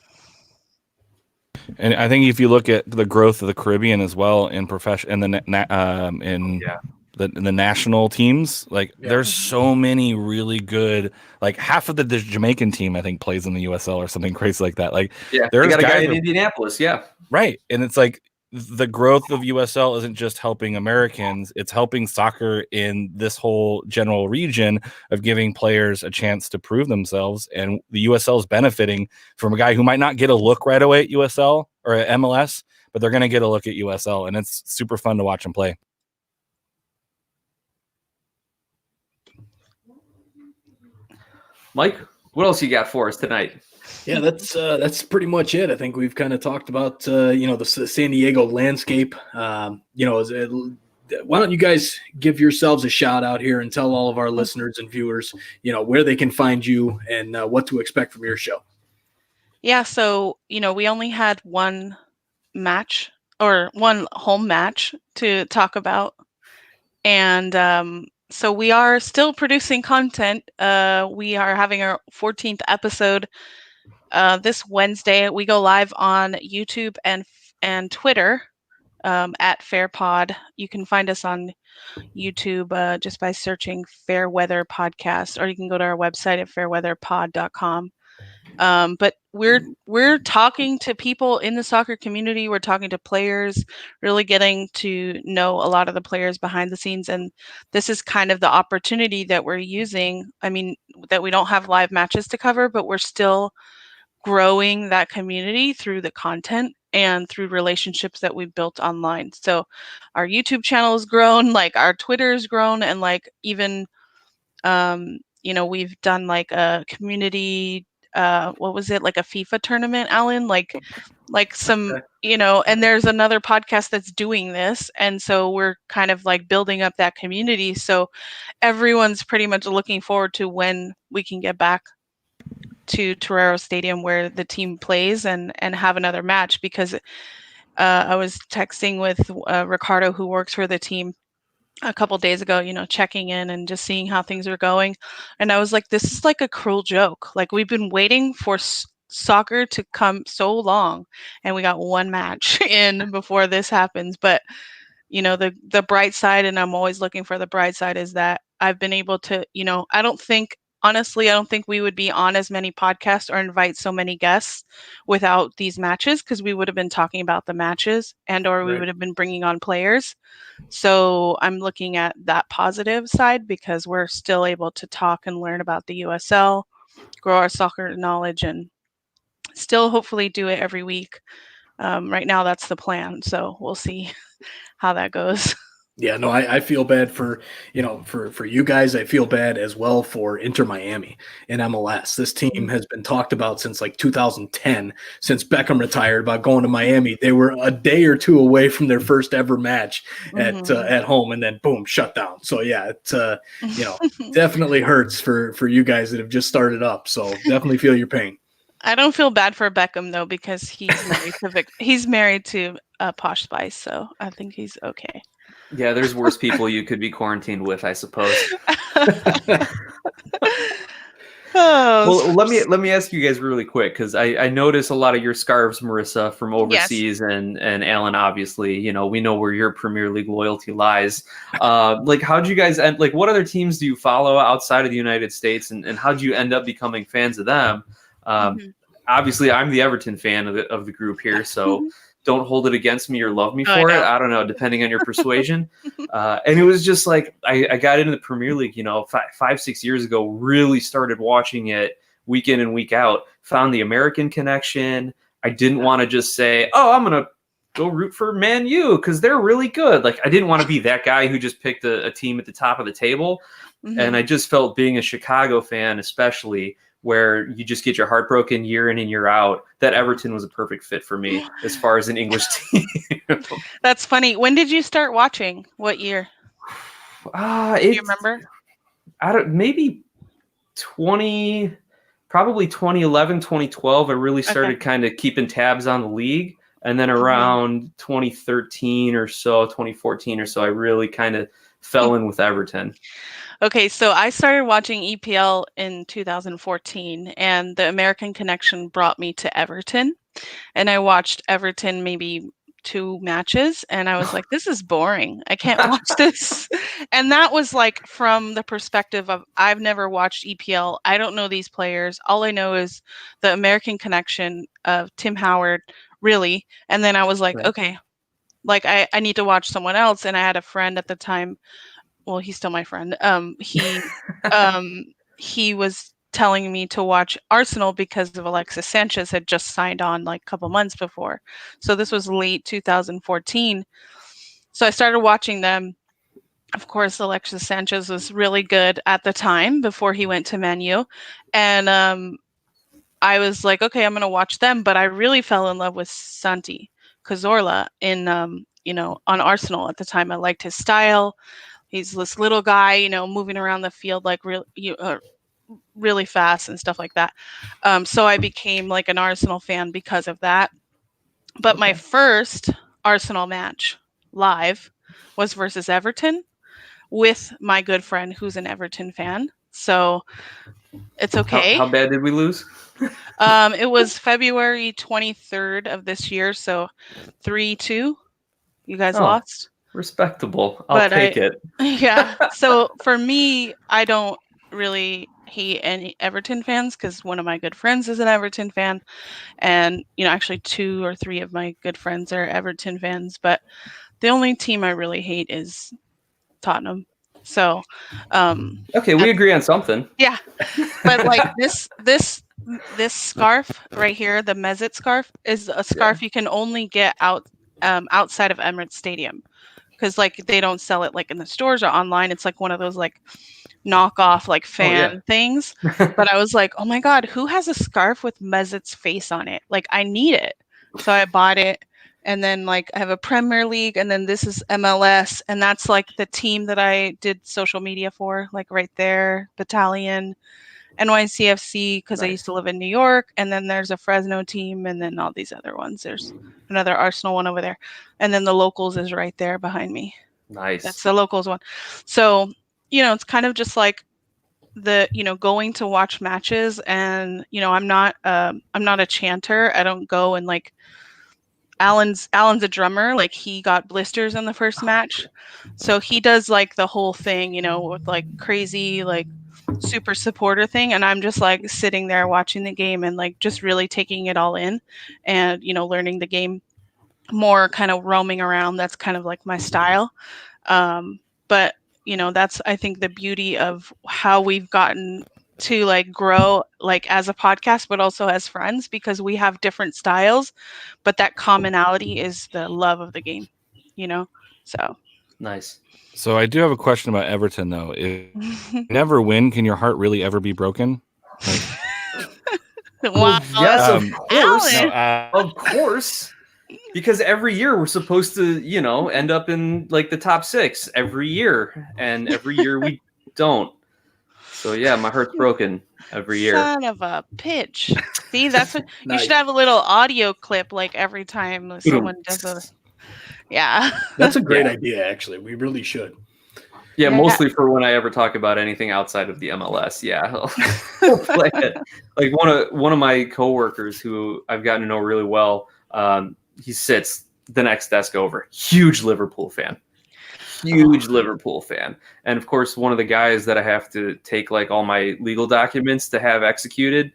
And I think if you look at the growth of the Caribbean as well in profession and the national teams, like there's so many really good, like half of the Jamaican team I think plays in the USL or something crazy like that. Like they there's got a guy guys in Indianapolis, right, and it's like the growth of USL isn't just helping Americans, it's helping soccer in this whole general region of giving players a chance to prove themselves. And the USL is benefiting from a guy who might not get a look right away at USL or at MLS, but they're going to get a look at USL, and it's super fun to watch him play. Mike, what else you got for us tonight? Yeah, that's pretty much it. I think we've kind of talked about the San Diego landscape. Why don't you guys give yourselves a shout out here and tell all of our listeners and viewers, where they can find you and what to expect from your show. Yeah, so we only had one match or one home match to talk about, and so we are still producing content. We are having our 14th episode this Wednesday. We go live on YouTube and Twitter at FairPod. You can find us on YouTube just by searching Fairweather Podcast, or you can go to our website at fairweatherpod.com. But we're talking to people in the soccer community. We're talking to players, really getting to know a lot of the players behind the scenes. And this is kind of the opportunity that we're using. I mean, that we don't have live matches to cover, but we're still growing that community through the content and through relationships that we've built online. So our YouTube channel has grown, like our Twitter's grown, and like even we've done like a community what was it, like a FIFA tournament, Alan, like some and there's another podcast that's doing this, and so we're kind of like building up that community. So everyone's pretty much looking forward to when we can get back to Torero Stadium where the team plays and have another match, because I was texting with Ricardo, who works for the team, a couple days ago, checking in and just seeing how things are going. And I was like, this is like a cruel joke. Like, we've been waiting for soccer to come so long, and we got one match in before this happens. But the bright side, and I'm always looking for the bright side, is that I've been able to, I don't think we would be on as many podcasts or invite so many guests without these matches, because we would have been talking about the matches or we would have been bringing on players. So I'm looking at that positive side, because we're still able to talk and learn about the USL, grow our soccer knowledge, and still hopefully do it every week. Right now, that's the plan. So we'll see how that goes. Yeah, no, I feel bad for you guys. I feel bad as well for Inter Miami in MLS. This team has been talked about since like 2010, since Beckham retired, about going to Miami. They were a day or two away from their first ever match at home, and then boom, shut down. So yeah, it definitely hurts for you guys that have just started up. So definitely feel your pain. I don't feel bad for Beckham though, because he's married to Posh Spice, so I think he's okay. Yeah, there's worse people you could be quarantined with, I suppose. Well, let me ask you guys really quick, because I notice a lot of your scarves, Marissa, from overseas, and Alan, obviously, we know where your Premier League loyalty lies. Like, how'd you guys end? Like, what other teams do you follow outside of the United States, and how'd you end up becoming fans of them? Obviously, I'm the Everton fan of the group here, so. Don't hold it against me or love me for it. I don't know, depending on your persuasion. And it was just like, I got into the Premier League, 5-6 years ago, really started watching it week in and week out, found the American connection. I didn't want to just say, oh, I'm going to go root for Man U because they're really good. Like, I didn't want to be that guy who just picked a team at the top of the table. And I just felt, being a Chicago fan, especially, where you just get your heart broken year in and year out, that Everton was a perfect fit for me as far as an English team. That's funny. When did you start watching? What year? Do you remember? Maybe probably 2011, 2012. I really started kind of keeping tabs on the league. And then around 2013 or so, 2014 or so, I really kind of fell in with Everton. Okay, so I started watching EPL in 2014, and the American connection brought me to Everton. and I watched Everton maybe 2 matches, and I was like, this is boring. I can't watch this. And that was like from the perspective of I've never watched EPL. I don't know these players. All I know is the American connection of Tim Howard, really. And then I was like, Right. okay, like I need to watch someone else. And I had a friend at the time. Well, he's still my friend. He was telling me to watch Arsenal because of Alexis Sanchez had just signed on like a couple months before. So this was late 2014. So I started watching them. Of course, Alexis Sanchez was really good at the time before he went to Man U. And I was like, okay, I'm going to watch them. But I really fell in love with Santi Cazorla in, on Arsenal at the time. I liked his style. He's this little guy, moving around the field like really fast and stuff like that. So I became like an Arsenal fan because of that. But my first Arsenal match live was versus Everton with my good friend who's an Everton fan. So it's okay. How bad did we lose? It was February 23rd of this year. So 3-2. You guys lost. Respectable. I'll take it. Yeah. So for me, I don't really hate any Everton fans because one of my good friends is an Everton fan. And, actually 2 or 3 of my good friends are Everton fans. But the only team I really hate is Tottenham. So, okay, we agree on something. Yeah. But like this scarf right here, the Mesut scarf, is a scarf you can only get outside of Emirates Stadium. Because like they don't sell it like in the stores or online. It's like one of those like knockoff like fan things. But I was like, oh my God, who has a scarf with Mesut's face on it? Like I need it. So I bought it. And then like I have a Premier League, and then this is MLS, and that's like the team that I did social media for, like right there, Battalion, NYCFC, because I used to live in New York, and then there's a Fresno team, and then all these other ones. There's another Arsenal one over there, and then the Locals is right there behind me. Nice. That's the Locals one. So, it's kind of just like the, going to watch matches, and, I'm not a chanter. I don't go and like, Alan's a drummer. Like he got blisters in the first match. So he does like the whole thing, with like crazy, like super supporter thing. And I'm just like sitting there watching the game and like just really taking it all in and, learning the game more, kind of roaming around. That's kind of like my style. But, that's, I think, the beauty of how we've gotten to like grow like as a podcast, but also as friends, because we have different styles, but that commonality is the love of the game, so nice. So I do have a question about Everton though. If you never win, can your heart really ever be broken? Like, wow. Yes, of course. Alan. no, Of course. Because every year we're supposed to, end up in like the top 6 every year, and every year we don't. So yeah, my heart's broken every year. Son of a pitch. See, that's what you should have a little audio clip like every time someone does a. Yeah. That's a great idea, actually. We really should. Yeah, mostly for when I ever talk about anything outside of the MLS. Yeah, I'll play it. Like one of my coworkers who I've gotten to know really well. He sits the next desk over. Huge Liverpool fan. And of course, one of the guys that I have to take like all my legal documents to have executed,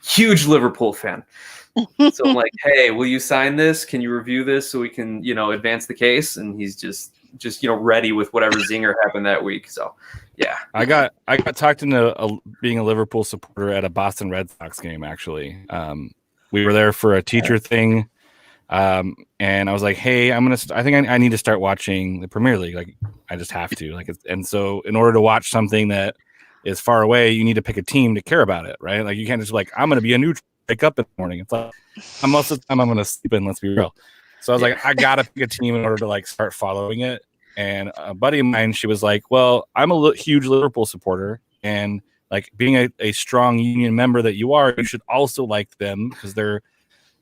huge Liverpool fan. So I'm like, hey, will you sign this? Can you review this so we can, advance the case? And he's just ready with whatever zinger happened that week. So yeah. I got talked into being a Liverpool supporter at a Boston Red Sox game, actually. We were there for a teacher thing. And I was like, hey, I think I need to start watching the Premier League. Like I just have to and so in order to watch something that is far away, you need to pick a team to care about it. Right. Like you can't just like, I'm going to be a neutral, wake up in the morning. It's like, most of the time I'm going to sleep in, let's be real. So I was like, I got to pick a team in order to like start following it. And a buddy of mine, she was like, well, I'm a huge Liverpool supporter, and like being a strong union member that you are, you should also like them because they're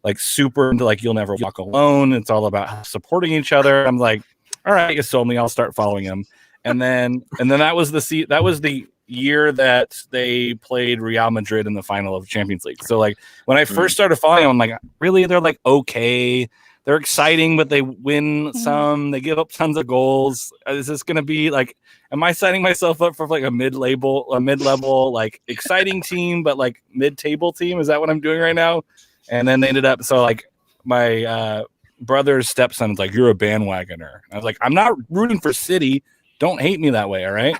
like super into like you'll never walk alone. It's all about supporting each other. I'm like, all right, you sold me. I'll start following him. And then that was the year that they played Real Madrid in the final of Champions League. So like when I first started following them, I'm like, really? They're like okay. They're exciting, but they win some. They give up tons of goals. Is this going to be like? Am I signing myself up for like a mid-level, like exciting team, but like mid-table team? Is that what I'm doing right now? And then they ended up like my brother's stepson's like, you're a bandwagoner. I was like, I'm not rooting for City. Don't hate me that way, all right?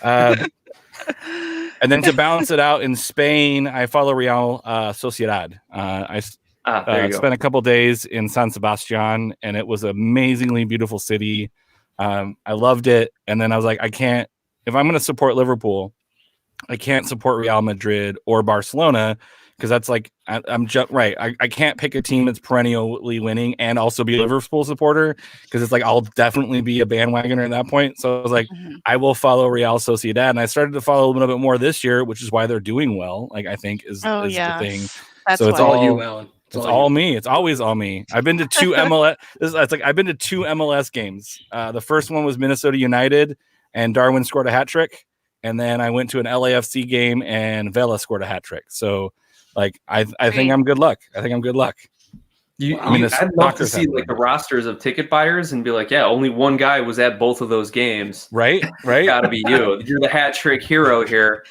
And then to balance it out in Spain, I follow Real Sociedad. I spent a couple days in San Sebastian, and it was an amazingly beautiful city. I loved it. And then I was like, if I'm going to support Liverpool, I can't support Real Madrid or Barcelona because that's like, I can't pick a team that's perennially winning and also be a Liverpool supporter because it's like, I'll definitely be a bandwagoner at that point. So I was like, I will follow Real Sociedad. And I started to follow a little bit more this year, which is why they're doing well. Like, I think is the thing. That's so it's why. all you, Alan. It's all me. It's always all me. I've been to two MLS. I've been to two MLS games. The first one was Minnesota United, and Darwin scored a hat trick. And then I went to an LAFC game, and Vela scored a hat trick. So, like, I think I'm good luck. I'd love to see like the rosters of ticket buyers and be like, yeah, only one guy was at both of those games. Right. Got to be you. You're the hat trick hero here.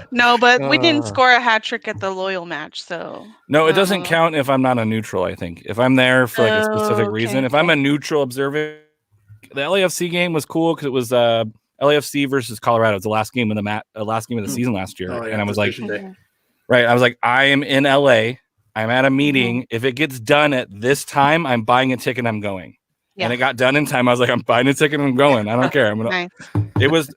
No, but we didn't score a hat trick at the Loyal match, so no, it doesn't count if I'm not a neutral. I think if I'm there for like a specific reason, if I'm a neutral observer, the LAFC game was cool because it was LAFC versus Colorado. It was the last game of the season last year, and I was like, right, I was like, I am in LA. I'm at a meeting. If it gets done at this time, I'm buying a ticket and I'm going. Yeah. And it got done in time. I was like, I'm buying a ticket and I'm going. I don't care. I'm gonna. Nice. It was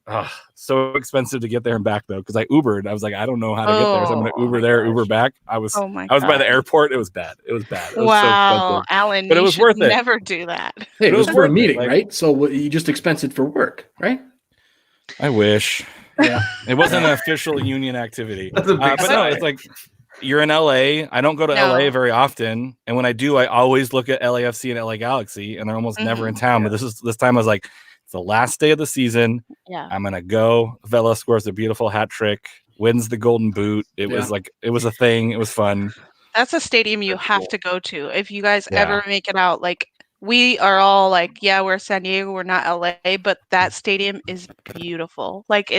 so expensive to get there and back though, because I Ubered. I was like, I don't know how to get there, so I'm gonna Uber there, Uber back. I was by the airport. It was bad. It was wow, so Alan, but it was worth it. Never do that. Hey, it was for a meeting, right? So you just expensed it for work, right? I wish. Yeah, it wasn't an official union activity. That's a big but no, it's like. You're in LA. I don't go to LA very often, and when I do, I always look at LAFC and LA Galaxy, and they're almost never in town. But this time I was like, it's the last day of the season. Yeah, I'm gonna go. Vela scores a beautiful hat trick, wins the Golden Boot. It was a thing. It was fun. That's a stadium you have to go to if you guys ever make it out. Like we are all like, yeah, we're San Diego, we're not LA, but that stadium is beautiful. Like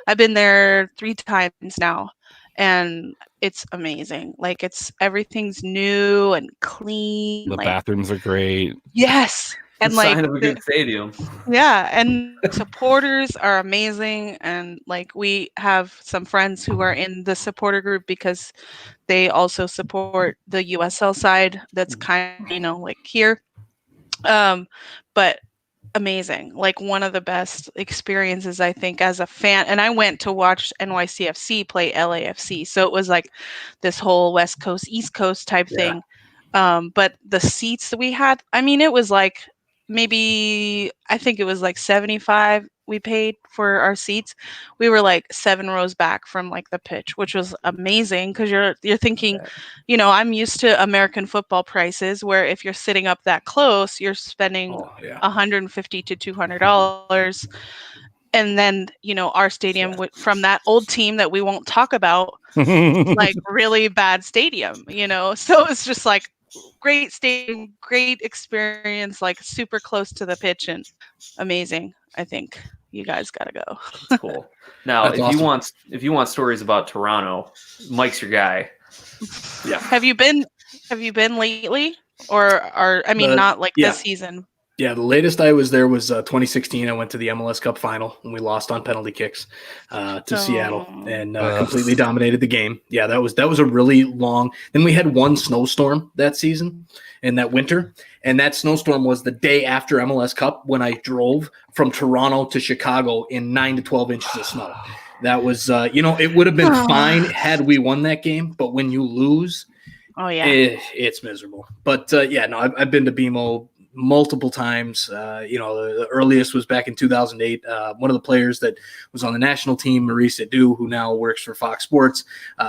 I've been there 3 times now. And it's amazing. Like everything's new and clean. The bathrooms are great. Yes. And like sign of a good stadium. Yeah. And supporters are amazing. And like we have some friends who are in the supporter group because they also support the USL side. That's kind of, like here. But amazing, like one of the best experiences I think as a fan. And I went to watch NYCFC play LAFC, so it was like this whole West Coast East Coast type thing. But the seats that we had, I mean, it was like maybe I think it was like 75 we paid for our seats. We were like 7 rows back from like the pitch, which was amazing because you're thinking, I'm used to American football prices where if you're sitting up that close, you're spending $150 to $200. And then, our stadium from that old team that we won't talk about, like really bad stadium, so it's just like great stadium, great experience, like super close to the pitch and amazing. I think you guys gotta go. That's cool. Now, if you want stories about Toronto, Mike's your guy. Yeah. Have you been lately, or not like this season? Yeah, the latest I was there was 2016. I went to the MLS Cup final and we lost on penalty kicks to Seattle and completely dominated the game. Yeah, that was a really long. Then we had one snowstorm that season and that winter, and that snowstorm was the day after MLS Cup when I drove from Toronto to Chicago in 9 to 12 inches of snow. That was, it would have been fine had we won that game, but when you lose, it's miserable. But I've been to BMO multiple times. The earliest was back in 2008. One of the players that was on the national team, Maurice Edu, who now works for Fox Sports,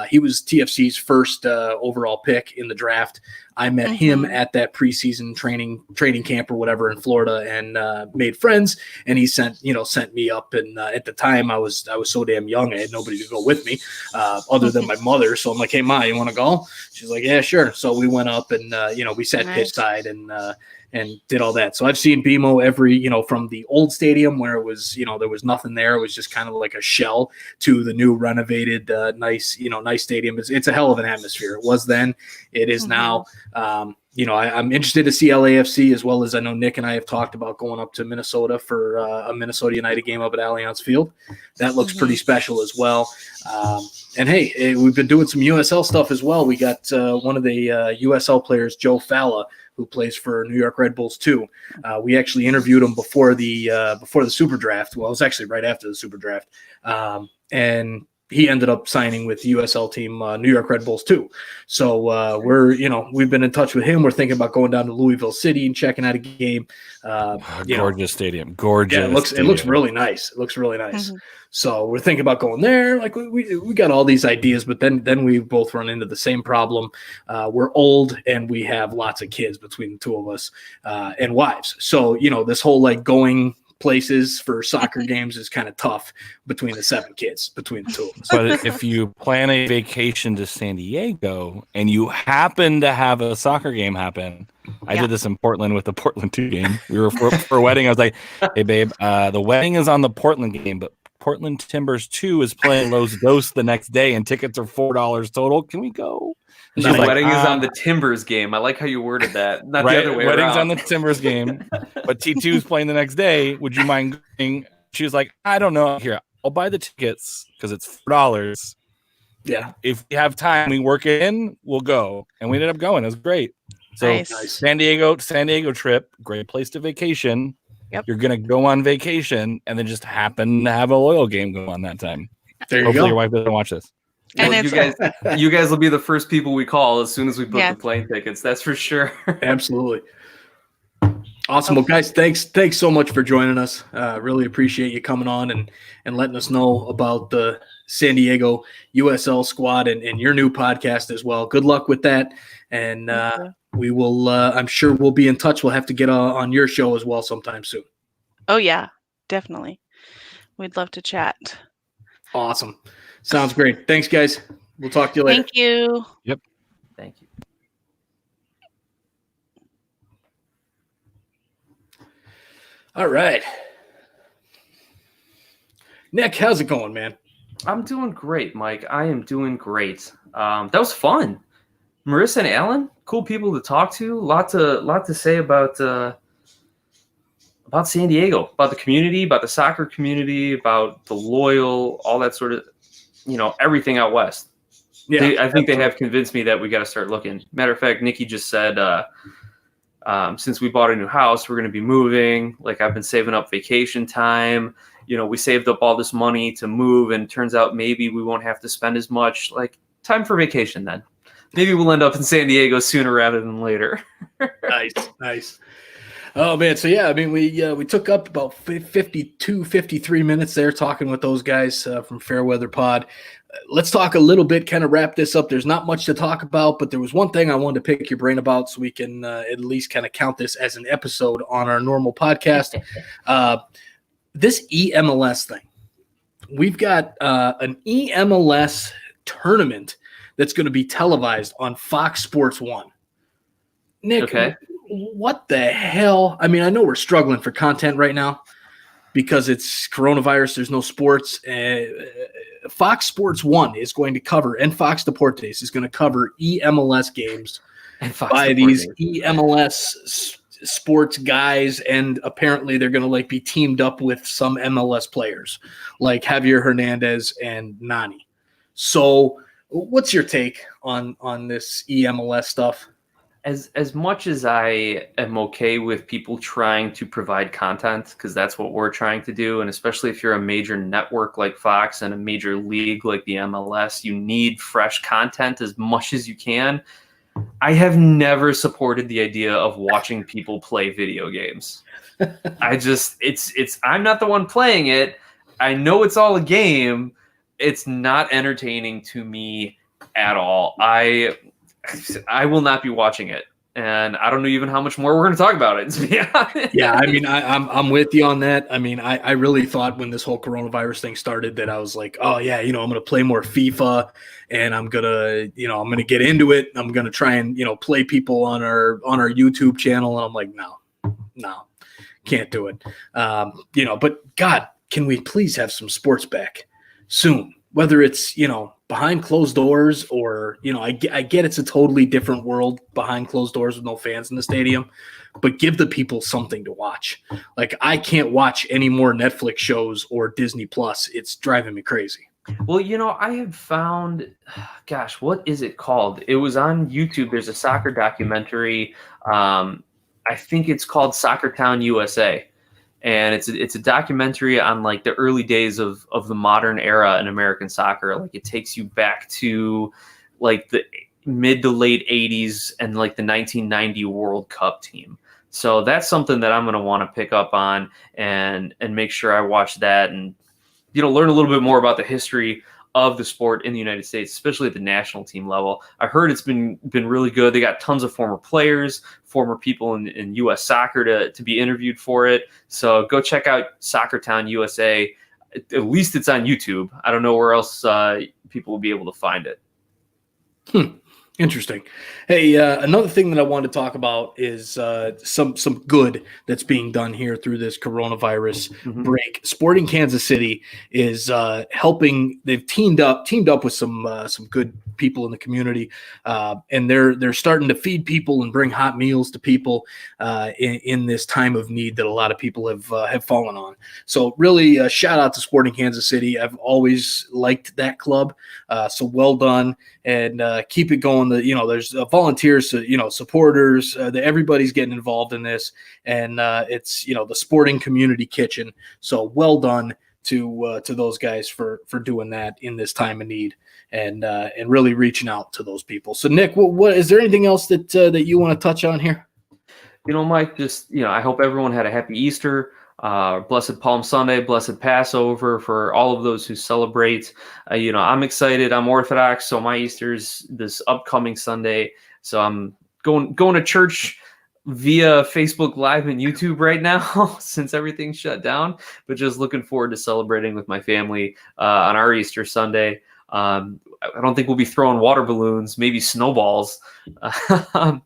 he was TFC's first overall pick in the draft. I met him at that preseason training camp or whatever in Florida, and made friends. And he sent me up. And at the time, I was so damn young, I had nobody to go with me other than my mother. So I'm like, hey, Ma, you want to go? She's like, yeah, sure. So we went up, and we sat pitch side and did all that. So I've seen BMO every, from the old stadium where it was, there was nothing there. It was just kind of like a shell, to the new renovated, nice stadium. It's a hell of an atmosphere. It was then, it is now. I'm interested to see LAFC, as well as I know Nick and I have talked about going up to Minnesota for a Minnesota United game up at Allianz Field. That looks pretty special as well. And hey, we've been doing some USL stuff as well. We got one of the USL players, Joe Falla, who plays for New York Red Bulls too. We actually interviewed him before the Super Draft. Well, it was actually right after the Super Draft, and he ended up signing with USL team New York Red Bulls too. So we've been in touch with him. We're thinking about going down to Louisville City and checking out a game. Gorgeous stadium. Gorgeous. Yeah, it looks really nice. It looks really nice. So we're thinking about going there. Like we got all these ideas, but then we both run into the same problem. We're old and we have lots of kids between the two of us and wives. So this whole like going places for soccer games is kind of tough between the 7 kids, between the two of us. But if you plan a vacation to San Diego and you happen to have a soccer game happen, I did this in Portland with the Portland 2 game. We were for a wedding. I was like, hey babe, the wedding is on the Portland game, but Portland Timbers 2 is playing Los Dos the next day and tickets are $4 total. Can we go? The wedding is on the Timbers game. I like how you worded that. Not the other way wedding's around. on the Timbers game, but T2 is playing the next day. Would you mind going? She was like, I don't know. Here, I'll buy the tickets because it's $4. Yeah. If we have time, we work it in, we'll go. And we ended up going. It was great. So Nice. San Diego trip, great place to vacation. Yep. You're going to go on vacation and then just happen to have a loyal game go on that time. There you Hopefully go. your wife doesn't watch this. And Well, you guys will be the first people we call as soon as we book the plane tickets. That's for sure. Absolutely. Awesome. Well, guys, thanks so much for joining us. Really appreciate you coming on and letting us know about the San Diego USL squad and your new podcast as well. Good luck with that. And we will, I'm sure we'll be in touch. We'll have to get on your show as well sometime soon. Oh, yeah, definitely. We'd love to chat. Awesome. Sounds great. Thanks, guys. We'll talk to you later. Thank you. Yep. Thank you. All right. Nick, how's it going, man? I'm doing great, Mike. I am doing great. That was fun. Marissa and Alan, cool people to talk to. Lot to say about San Diego, about the community, about the soccer community, about the loyal, all that sort of, everything out west. Yeah, I think they have convinced me that we got to start looking. Matter of fact, Nikki just said, since we bought a new house, we're going to be moving. Like, I've been saving up vacation time. We saved up all this money to move, and turns out maybe we won't have to spend as much. Like, time for vacation then. Maybe we'll end up in San Diego sooner rather than later. Nice. Oh, man. So, yeah, I mean, we took up about 53 minutes there talking with those guys from Fairweather Pod. Let's talk a little bit, kind of wrap this up. There's not much to talk about, but there was one thing I wanted to pick your brain about so we can at least kind of count this as an episode on our normal podcast. This EMLS thing. We've got an EMLS tournament that's going to be televised on Fox Sports 1. Nick, Okay. What the hell? I mean, I know we're struggling for content right now because it's coronavirus. There's no sports. Fox Sports 1 is going to cover, and Fox Deportes is going to cover EMLS games by these EMLS sports guys, and apparently they're going to be teamed up with some MLS players like Javier Hernandez and Nani. So what's your take on this EMLS stuff? As much as I am okay with people trying to provide content, because that's what we're trying to do, and especially if you're a major network like Fox and a major league like the MLS, you need fresh content as much as you can. I have never supported the idea of watching people play video games. I'm not the one playing it. I know it's all a game. It's not entertaining to me at all. I will not be watching it. and I don't know even how much more we're going to talk about it, to be honest. Yeah, I mean, I'm with you on that. I mean, I really thought when this whole coronavirus thing started that I was like, oh yeah, I'm going to play more FIFA, and I'm gonna get into it. I'm gonna try and play people on our YouTube channel, and I'm like, no, can't do it. But God, can we please have some sports back soon? Whether it's behind closed doors or I get it's a totally different world behind closed doors with no fans in the stadium, but give the people something to watch. Like, I can't watch any more Netflix shows or Disney Plus. It's driving me crazy. Well, I have found, gosh, what is it called? It was on YouTube. There's a soccer documentary. I think it's called Soccer Town USA. And it's a documentary on like the early days of the modern era in American soccer. Like, it takes you back to like the mid to late 80s and like the 1990 World Cup team. So that's something that I'm going to want to pick up on and make sure I watch that and learn a little bit more about the history of the sport in the United States, especially at the national team level. I heard it's been really good. They got tons of former players, former people in U.S. soccer to be interviewed for it. So go check out Soccer Town USA. At least it's on YouTube. I don't know where else people will be able to find it. Interesting. Hey, another thing that I wanted to talk about is some good that's being done here through this coronavirus break. Sporting Kansas City is helping. They've teamed up with some good people in the community, and they're starting to feed people and bring hot meals to people in this time of need that a lot of people have fallen on. So really, shout out to Sporting Kansas City. I've always liked that club. So well done, and keep it going. There's volunteers, supporters. Everybody's getting involved in this, and it's the Sporting Community Kitchen. So well done to those guys for doing that in this time of need, and really reaching out to those people. So Nick, what is there anything else that you want to touch on here? Mike, just I hope everyone had a happy Easter. Blessed Palm Sunday, blessed Passover for all of those who celebrate. I'm excited. I'm Orthodox, so my Easter's this upcoming Sunday. So I'm going to church via Facebook Live and YouTube right now since everything's shut down. But just looking forward to celebrating with my family on our Easter Sunday. I don't think we'll be throwing water balloons, maybe snowballs, but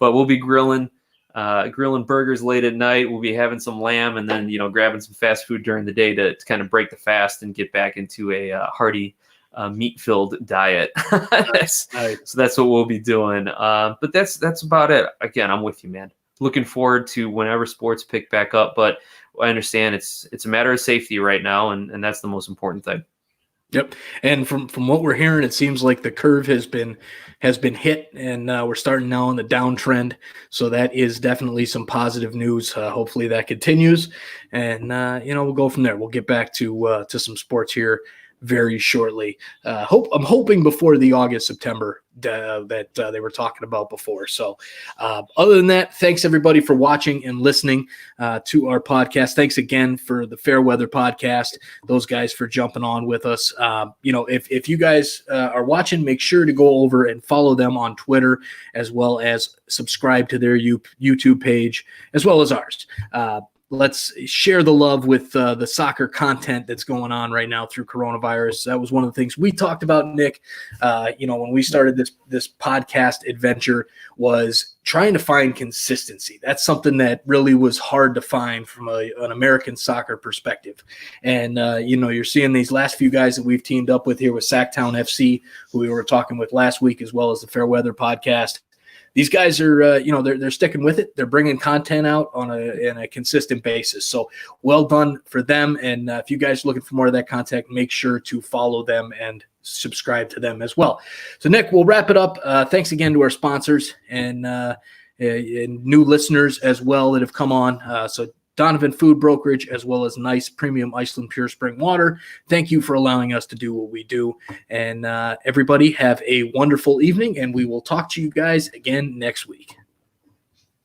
we'll be grilling burgers late at night. We'll be having some lamb and then, grabbing some fast food during the day to kind of break the fast and get back into a hearty meat-filled diet. Nice. So that's what we'll be doing. But that's about it. Again, I'm with you, man. Looking forward to whenever sports pick back up, but I understand it's a matter of safety right now, and that's the most important thing. Yep. And from what we're hearing, it seems like the curve has been hit, and we're starting now on the downtrend. So that is definitely some positive news. Hopefully that continues, and we'll go from there. We'll get back to some sports here very shortly. I'm hoping before the August-September that they were talking about before. So other than that, thanks everybody for watching and listening to our podcast. Thanks again for the Fair Weather podcast, those guys for jumping on with us. If you guys are watching, make sure to go over and follow them on Twitter, as well as subscribe to their YouTube page, as well as ours. Let's share the love with the soccer content that's going on right now through coronavirus. That was one of the things we talked about, Nick. When we started this podcast adventure, was trying to find consistency. That's something that really was hard to find from an American soccer perspective. And you're seeing these last few guys that we've teamed up with here with Sacktown FC, who we were talking with last week, as well as the Fair Weather podcast. These guys are, they're sticking with it. They're bringing content out on a consistent basis. So well done for them. And if you guys are looking for more of that content, make sure to follow them and subscribe to them as well. So Nick, we'll wrap it up. Thanks again to our sponsors and new listeners as well that have come on. So Donovan Food Brokerage, as well as Nice Premium Iceland Pure Spring Water. Thank you for allowing us to do what we do. And everybody have a wonderful evening, and we will talk to you guys again next week.